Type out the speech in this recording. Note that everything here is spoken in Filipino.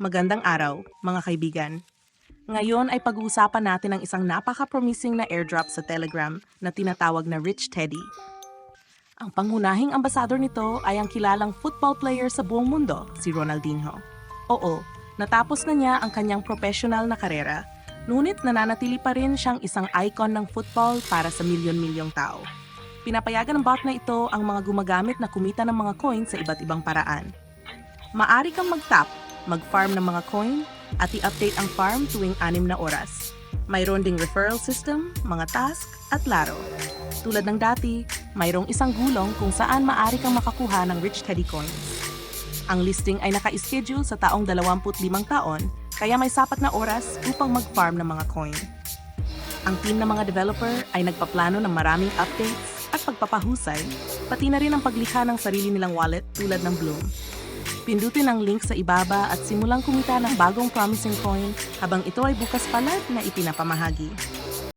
Magandang araw, mga kaibigan. Ngayon ay pag-uusapan natin ang isang napaka-promising na airdrop sa Telegram na tinatawag na Rich Teddy. Ang pangunahing ambasador nito ay ang kilalang football player sa buong mundo, si Ronaldinho. Oo, natapos na niya ang kanyang professional na karera, ngunit nananatili pa rin siyang isang icon ng football para sa milyon-milyong tao. Pinapayagan ng bot na ito ang mga gumagamit na kumita ng mga coin sa iba't ibang paraan. Maari kang mag-tap, mag-farm ng mga coin, at i-update ang farm tuwing 6 na oras. Mayroon ding referral system, mga task, at laro. Tulad ng dati, mayroong isang gulong kung saan maari kang makakuha ng Rich Teddy coins. Ang listing ay naka-schedule sa taong 25 taon, kaya may sapat na oras upang mag-farm ng mga coin. Ang team ng mga developer ay nagpaplano ng maraming updates at pagpapahusay, pati na rin ang paglikha ng sarili nilang wallet tulad ng Bloom. Pindutin ang link sa ibaba at simulang kumita ng bagong promising coin habang ito ay bukas palad na ipinapamahagi.